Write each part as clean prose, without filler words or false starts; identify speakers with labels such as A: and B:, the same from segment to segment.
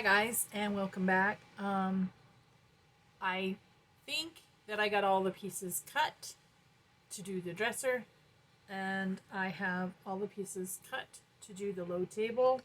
A: Hi guys, and welcome back. I think that I got all the pieces cut to do the dresser, and I have all the pieces cut to do the low table,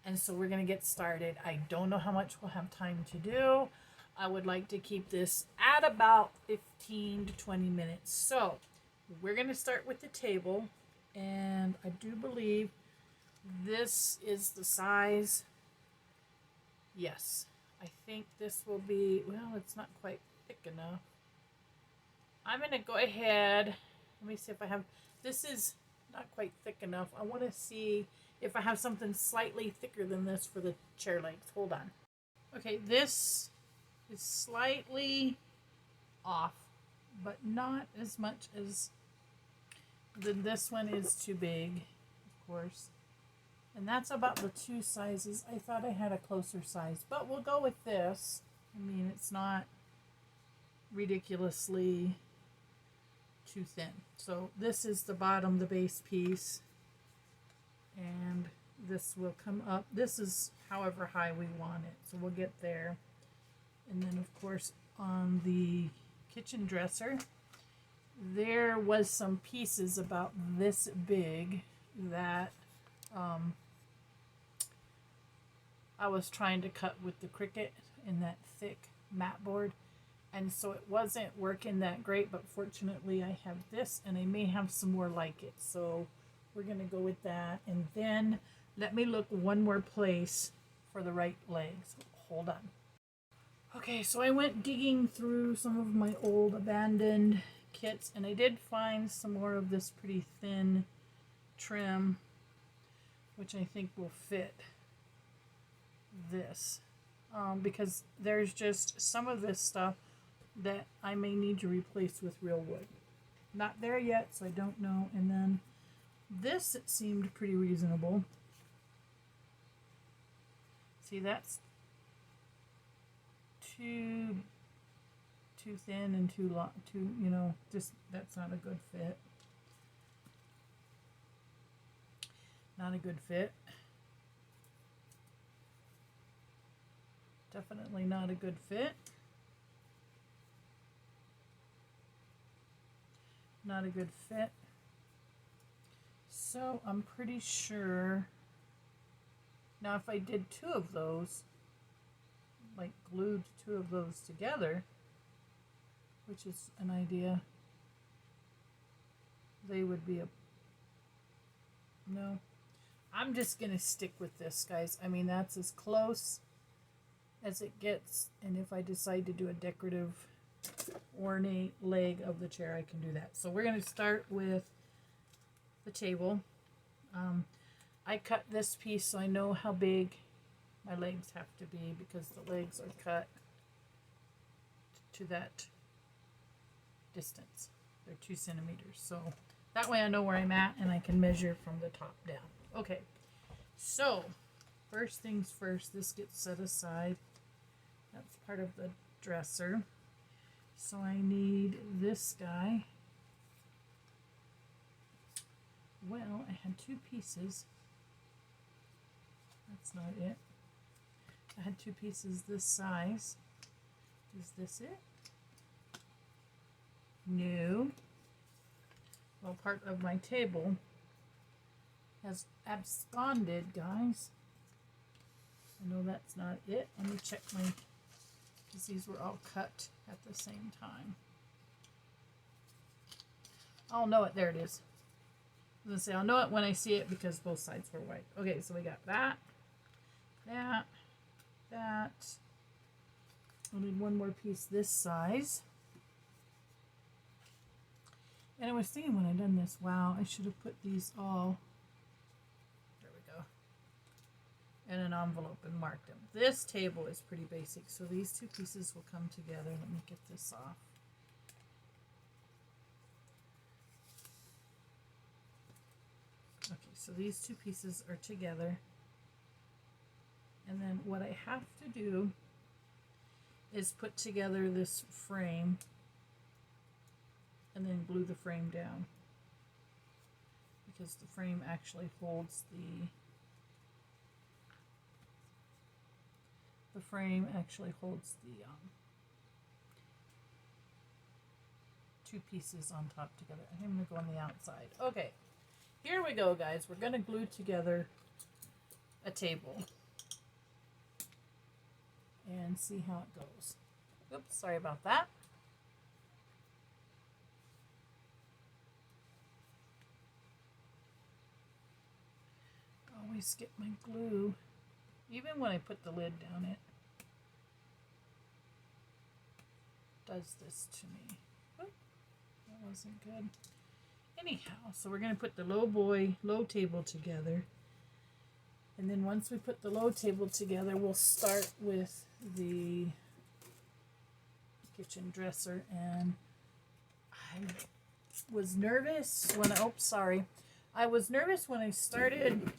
A: and so we're gonna get started. I don't know how much we'll have time to do. I would like to keep this at about 15 to 20 minutes. So we're gonna start with the table, and I do believe this is the size. Yes, I think this will be, well, it's not quite thick enough. I'm going to go ahead, let me see if I have, this is not quite thick enough. I want to see if I have something slightly thicker than this for the chair legs. Hold on. Okay, this is slightly off, but not as much as this one is too big, of course. And that's about the two sizes. I thought I had a closer size, but we'll go with this. I mean, it's not ridiculously too thin. So this is the bottom, the base piece. And this will come up. This is however high we want it. So we'll get there. And then, of course, on the kitchen dresser, there was some pieces about this big that I was trying to cut with the Cricut in that thick mat board, and so it wasn't working that great, but fortunately I have this and I may have some more like it, so we're gonna go with that. And then let me look one more place for the right legs. Hold on. Okay, so I went digging through some of my old abandoned kits, and I did find some more of this pretty thin trim, which I think will fit this, because there's just some of this stuff that I may need to replace with real wood. Not there yet, so I don't know. And then this, it seemed pretty reasonable. See, that's too thin and too long, just that's not a good fit. Not a good fit. Definitely not a good fit. Not a good fit. So I'm pretty sure. Now if I did two of those, like glued two of those together, which is an idea, they would be no. I'm just gonna stick with this, guys. I mean, that's as close as it gets, and if I decide to do a decorative ornate leg of the chair, I can do that. So we're going to start with the table. I cut this piece so I know how big my legs have to be, because the legs are cut to that distance. They're 2 centimeters, so that way I know where I'm at and I can measure from the top down. Okay, so first things first, this gets set aside. That's part of the dresser. So I need this guy. Well, I had two pieces. That's not it. I had two pieces this size. Is this it? No. Well, part of my table has absconded, guys. I know that's not it. Let me check my, because these were all cut at the same time. I'll know it. There it is. I was going to say, I'll know it when I see it because both sides were white. Okay, so we got that, that. I need one more piece this size. And I was thinking when I done this, wow, I should have put these all, there we go, in an envelope and marked them. This table is pretty basic, so these two pieces will come together. Let me get this off. Okay, so these two pieces are together. And then what I have to do is put together this frame and then glue the frame down, because the frame actually holds the frame actually holds the two pieces on top together. I'm going to go on the outside. Okay, here we go, guys. We're going to glue together a table and see how it goes. Oops, sorry about that. Always get my glue, even when I put the lid down, it does this to me. Oh, that wasn't good. Anyhow, so we're going to put the low table together. And then once we put the low table together, we'll start with the kitchen dresser. And I was nervous when I was nervous when I started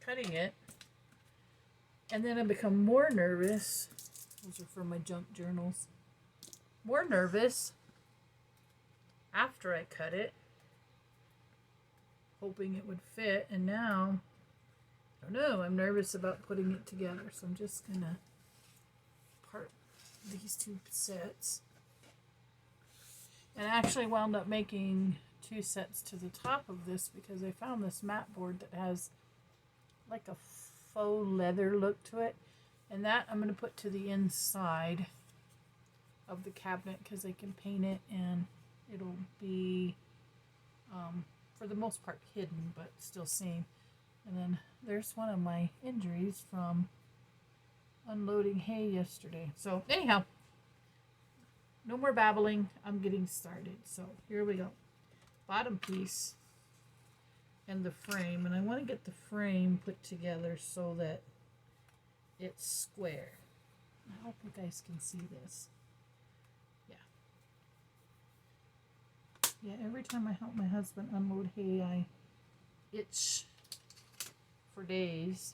A: cutting it, and then I become more nervous. Those are for my junk journals. More nervous after I cut it, hoping it would fit, and now I don't know, I'm nervous about putting it together, so I'm just gonna part these two sets. And I actually wound up making 2 sets to the top of this because I found this mat board that has like a faux leather look to it, and that I'm going to put to the inside of the cabinet because I can paint it and it'll be for the most part hidden but still seen. And then there's one of my injuries from unloading hay yesterday. So anyhow, no more babbling, I'm getting started. So here we go. Bottom piece and the frame, and I want to get the frame put together so that it's square. I hope you guys can see this. Yeah, every time I help my husband unload hay, I itch for days.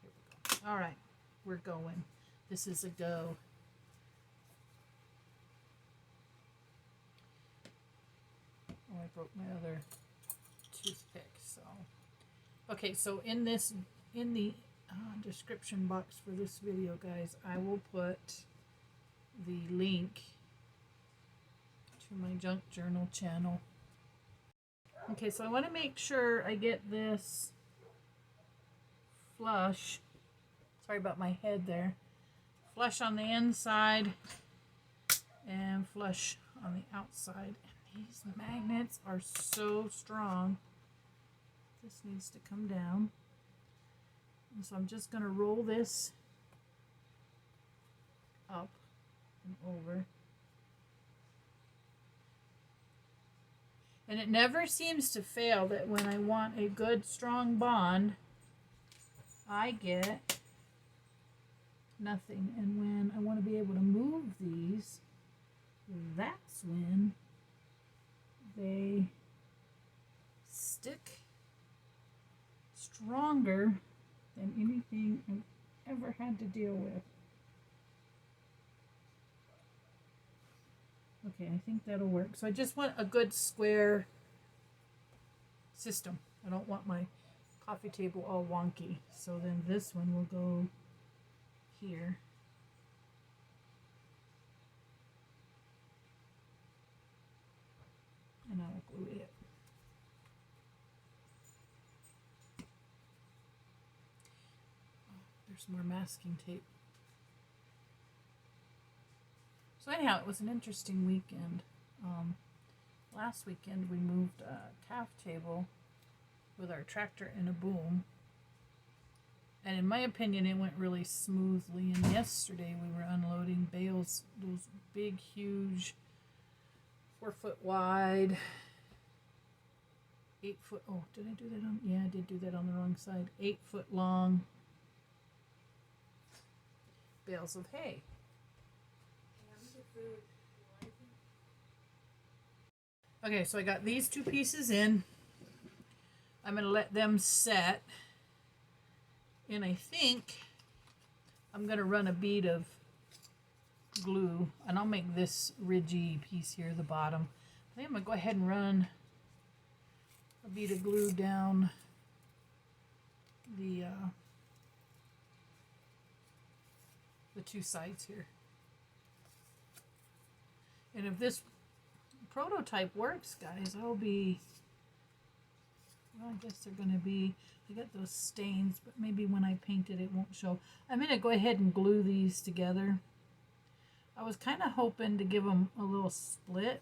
A: Here we go. All right, we're going. This is a go. Oh, I broke my other toothpick. So, okay. So in the description box for this video, guys, I will put the link to my junk journal channel. Okay, so I want to make sure I get this flush. Sorry about my head there. Flush on the inside and flush on the outside. And these magnets are so strong. This needs to come down. And so I'm just going to roll this up and over. And it never seems to fail that when I want a good strong bond, I get nothing. And when I want to be able to move these, that's when they stick stronger than anything I've ever had to deal with. Okay, I think that'll work. So I just want a good square system. I don't want my coffee table all wonky. So then this one will go here. And I will glue it. Oh, there's more masking tape. So anyhow, it was an interesting weekend. Last weekend we moved a calf table with our tractor and a boom. And in my opinion, it went really smoothly. And yesterday we were unloading bales, those big, huge, 4 foot wide, 8 foot, oh, did I do that on, yeah, I did do that on the wrong side. 8 foot long bales of hay. Okay, so I got these 2 pieces in. I'm going to let them set. And I think I'm going to run a bead of glue. And I'll make this ridgy piece here, the bottom. I think I'm going to go ahead and run a bead of glue down two sides here. And if this prototype works, guys, I'll be, well, I guess they're going to be, I got those stains, but maybe when I paint it, it won't show. I'm going to go ahead and glue these together. I was kind of hoping to give them a little split.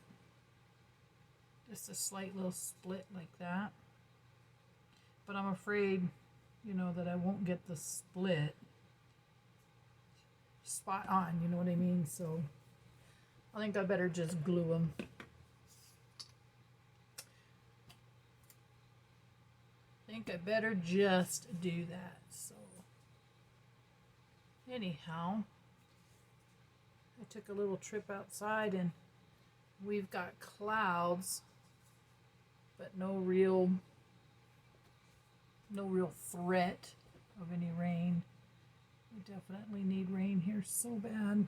A: Just a slight little split like that. But I'm afraid, you know, that I won't get the split spot on, you know what I mean? So I think I better just glue them. I think I better just do that. So anyhow, I took a little trip outside and we've got clouds, but no real threat of any rain. We definitely need rain here so bad.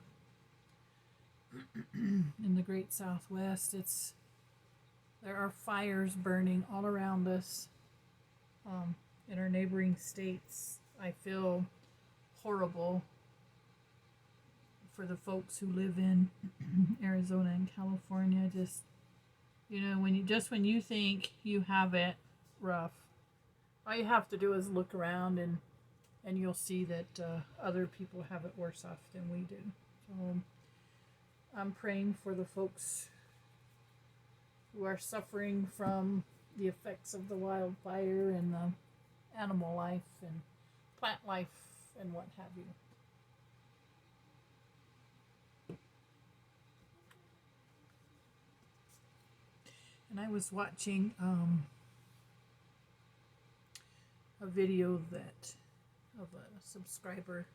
A: In the great Southwest, there are fires burning all around us. In our neighboring states. I feel horrible for the folks who live in Arizona and California. Just, you know, when you think you have it rough, all you have to do is look around and you'll see that other people have it worse off than we do. So I'm praying for the folks who are suffering from the effects of the wildfire and the animal life and plant life and what have you. And I was watching a video of a subscriber,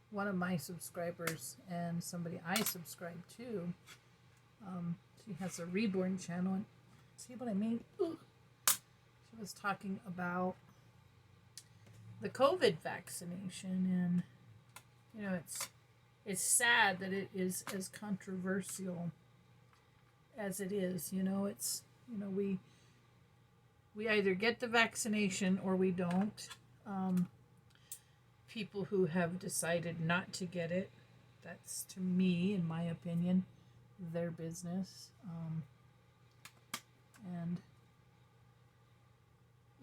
A: one of my subscribers, and somebody I subscribe to. She has a reborn channel, and see what I mean? Ugh. She was talking about the COVID vaccination, and you know, it's sad that it is as controversial as it is. You know, it's, you know, we either get the vaccination or we don't. People who have decided not to get it, that's, to me, in my opinion, their business. And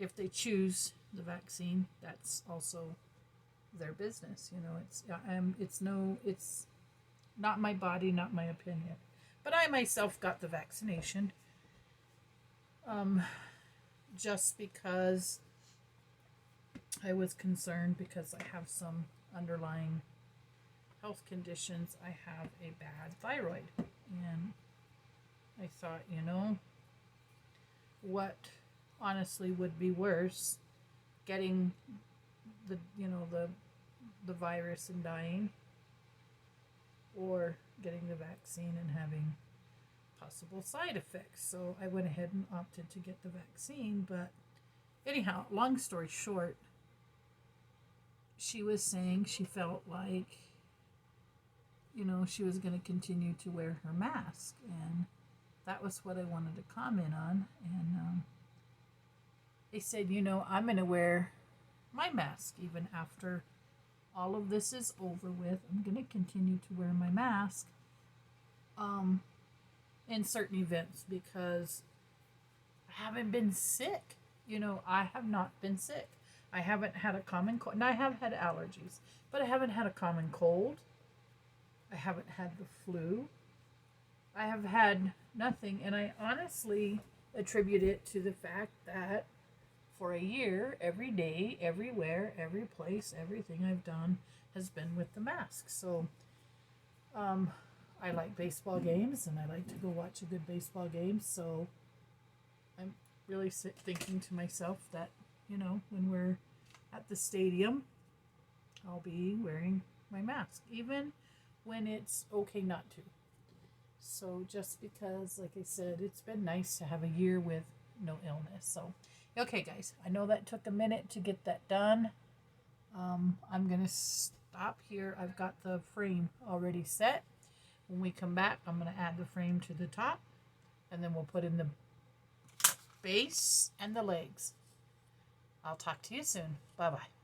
A: if they choose the vaccine, that's also their business. You know, it's not my body, not my opinion. But I myself got the vaccination, just because I was concerned, because I have some underlying health conditions. I have a bad thyroid, and I thought, you know, what honestly would be worse, getting the virus and dying, or getting the vaccine and having possible side effects. So I went ahead and opted to get the vaccine. But anyhow, long story short, she was saying she felt like, you know, she was going to continue to wear her mask, and that was what I wanted to comment on. And they said, you know, I'm going to wear my mask even after all of this is over with. I'm going to continue to wear my mask in certain events, because I haven't been sick. You know, I have not been sick. I haven't had a common cold. And I have had allergies, but I haven't had a common cold. I haven't had the flu. I have had nothing. And I honestly attribute it to the fact that for a year, every day, everywhere, every place, everything I've done has been with the mask. So I like baseball games, and I like to go watch a good baseball game. So I'm really thinking to myself that, you know, when we're at the stadium, I'll be wearing my mask, even when it's okay not to. So just because, like I said, it's been nice to have a year with no illness. So, okay, guys, I know that took a minute to get that done. I'm going to stop here. I've got the frame already set. When we come back, I'm going to add the frame to the top, and then we'll put in the base and the legs. I'll talk to you soon. Bye-bye.